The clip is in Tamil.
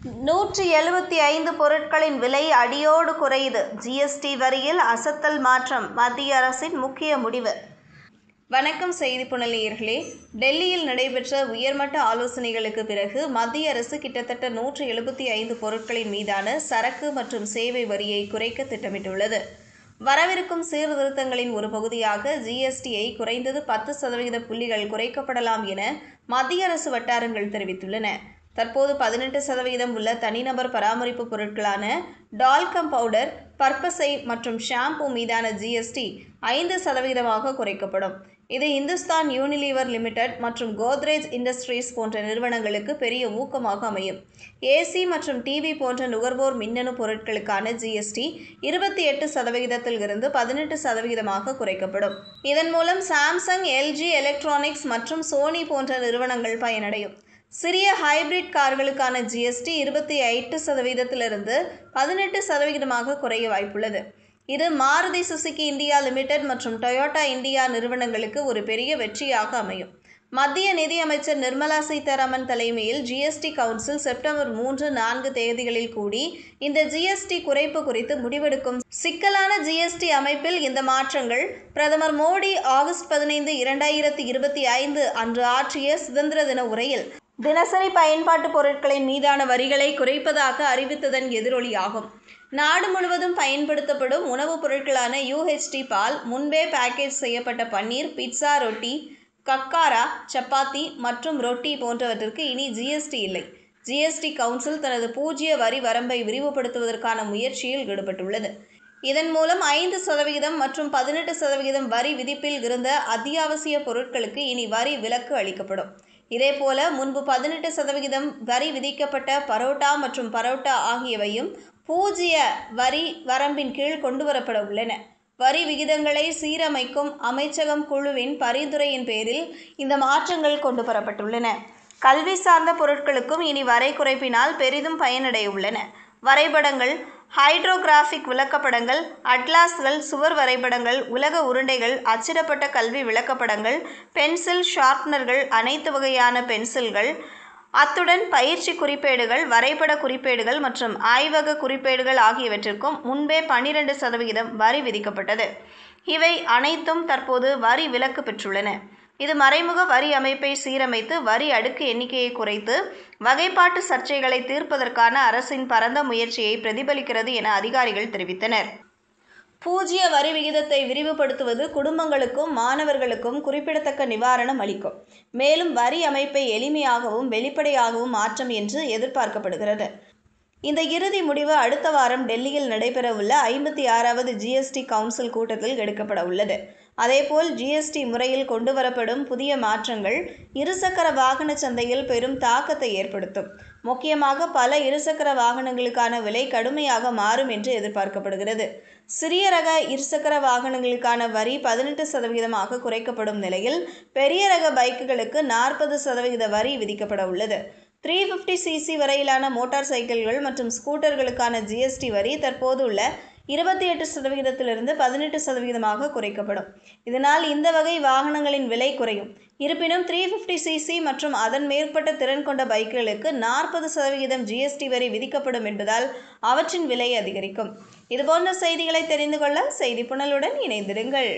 175 பொருட்களின் விலை அடியோடு குறையுது. ஜிஎஸ்டி வரியில் அசத்தல் மாற்றம், மத்திய அரசின் முக்கிய முடிவு. வணக்கம் செய்தி புனல் நேயர்களே. டெல்லியில் நடைபெற்ற உயர்மட்ட ஆலோசனைகளுக்கு பிறகு மத்திய அரசு கிட்டத்தட்ட 175 பொருட்களின் மீதான சரக்கு மற்றும் சேவை வரியை குறைக்க திட்டமிட்டுள்ளது. வரவிருக்கும் சீர்திருத்தங்களின் ஒரு பகுதியாக ஜிஎஸ்டியை குறைந்தது 10% புள்ளிகள் குறைக்கப்படலாம் என மத்திய அரசு வட்டாரங்கள் தெரிவித்துள்ளன. தற்போது 18% உள்ள தனிநபர் பராமரிப்பு பொருட்களான டால்கம் பவுடர், பற்பசை மற்றும் ஷாம்பு மீதான ஜிஎஸ்டி 5% குறைக்கப்படும். இது இந்துஸ்தான் யூனிலீவர் லிமிடெட் மற்றும் கோத்ரேஜ் இண்டஸ்ட்ரீஸ் போன்ற நிறுவனங்களுக்கு பெரிய ஊக்கமாக அமையும். ஏசி மற்றும் டிவி போன்ற நுகர்வோர் மின்னணு பொருட்களுக்கான ஜிஎஸ்டி 28% இருந்து 18% குறைக்கப்படும். இதன் மூலம் சாம்சங், எல்ஜி எலக்ட்ரானிக்ஸ் மற்றும் சோனி போன்ற நிறுவனங்கள் பயனடையும். சிறிய ஹைபிரிட் கார்களுக்கான ஜிஎஸ்டி 28% இருந்து 18% குறைய வாய்ப்புள்ளது. இது மாருதி சுசுகி இந்தியா லிமிடெட் மற்றும் டொயோட்டா இந்தியா நிறுவனங்களுக்கு ஒரு பெரிய வெற்றியாக அமையும். மத்திய நிதி அமைச்சர் நிர்மலா சீதாராமன் தலைமையில் ஜிஎஸ்டி கவுன்சில் செப்டம்பர் 3, 4 தேதிகளில் கூடி இந்த ஜிஎஸ்டி குறைப்பு குறித்து முடிவெடுக்கும். சிக்கலான ஜிஎஸ்டி அமைப்பில் இந்த மாற்றங்கள் பிரதமர் மோடி ஆகஸ்ட் 15, 2025 அன்று ஆற்றிய சுதந்திர தின உரையில் தினசரி பயன்பாட்டு பொருட்களின் மீதான வரிகளை குறைப்பதாக அறிவித்ததன் எதிரொலியாகும். நாடு முழுவதும் பயன்படுத்தப்படும் உணவுப் பொருட்களான யூஹெச்டி பால், முன்பே பேக்கேஜ் செய்யப்பட்ட பன்னீர், பிட்சா, ரொட்டி, கக்காரா, சப்பாத்தி மற்றும் ரொட்டி போன்றவற்றிற்கு இனி ஜிஎஸ்டி இல்லை. ஜிஎஸ்டி கவுன்சில் தனது பூஜ்ஜிய வரி வரம்பை விரிவுபடுத்துவதற்கான முயற்சியில் ஈடுபட்டுள்ளது. இதன் மூலம் 5% மற்றும் 18% வரி விதிப்பில் இருந்த அத்தியாவசிய பொருட்களுக்கு இனி வரி விலக்கு அளிக்கப்படும். இதேபோல முன்பு 18% வரி விதிக்கப்பட்ட பரோட்டா மற்றும் பரோட்டா ஆகியவையும் பூஜ்ஜிய வரி வரம்பின் கீழ் கொண்டுவரப்பட உள்ளன. வரி விகிதங்களை சீரமைக்கும் அமைச்சகம் குழுவின் பரிந்துரையின் பேரில் இந்த மாற்றங்கள் கொண்டுவரப்பட்டுள்ளன. கல்வி சார்ந்த பொருட்களுக்கும் இனி வரை குறைப்பினால் பெரிதும் பயனடைய உள்ளன. வரைபடங்கள், ஹைட்ரோகிராஃபிக் விளக்கப்படங்கள், அட்லாஸ்கள், சுவர் வரைபடங்கள், உலக உருண்டைகள், அச்சிடப்பட்ட கல்வி விளக்கப்படங்கள், பென்சில் ஷார்ப்னர்கள், அனைத்து வகையான பென்சில்கள், அத்துடன் பயிற்சி குறிப்பேடுகள், வரைபட குறிப்பேடுகள் மற்றும் ஆய்வக குறிப்பேடுகள் ஆகியவற்றிற்கும் முன்பே 12% வரி விதிக்கப்பட்டது. இவை அனைத்தும் தற்போது வரி விலக்கு பெற்றுள்ளன. இது மறைமுக வரி அமைப்பை சீரமைத்து வரி அடுக்கு எண்ணிக்கையை குறைத்து வகைப்பாட்டு சர்ச்சைகளை தீர்ப்பதற்கான அரசின் பரந்த முயற்சியை பிரதிபலிக்கிறது என அதிகாரிகள் தெரிவித்தனர். பூஜ்ஜிய வரி விகிதத்தை விரிவுபடுத்துவது குடும்பங்களுக்கும் மாணவர்களுக்கும் குறிப்பிடத்தக்க நிவாரணம் அளிக்கும். மேலும் வரி அமைப்பை எளிமையாகவும் வெளிப்படையாகவும் மாற்றும் என்று எதிர்பார்க்கப்படுகிறது. இந்த இறுதி முடிவு அடுத்த வாரம் டெல்லியில் நடைபெறவுள்ள 56வது ஜிஎஸ்டி கவுன்சில் கூட்டத்தில் எடுக்கப்பட உள்ளது. அதேபோல் ஜிஎஸ்டி முறையில் கொண்டுவரப்படும் புதிய மாற்றங்கள் இருசக்கர வாகன சந்தையில் பெரும் தாக்கத்தை ஏற்படுத்தும். முக்கியமாக பல இருசக்கர வாகனங்களுக்கான விலை கடுமையாக மாறும் என்று எதிர்பார்க்கப்படுகிறது. சிறிய ரக இருசக்கர வாகனங்களுக்கான வரி 18% குறைக்கப்படும் நிலையில் பெரிய ரக பைக்குகளுக்கு 40% வரி விதிக்கப்பட உள்ளது. 350cc வரையிலான மோட்டார் சைக்கிள்கள் மற்றும் ஸ்கூட்டர்களுக்கான ஜிஎஸ்டி வரி தற்போது உள்ள 28% 18% குறைக்கப்படும். இதனால் இந்த வகை வாகனங்களின் விலை குறையும். இருப்பினும் 350cc மற்றும் அதன் மேற்பட்ட திறன் கொண்ட பைக்குகளுக்கு 40% ஜிஎஸ்டி வரி விதிக்கப்படும் என்பதால் அவற்றின் விலை அதிகரிக்கும். இதுபோன்ற செய்திகளை தெரிந்து கொள்ள செய்தி புனலுடன் இணைந்திருங்கள்.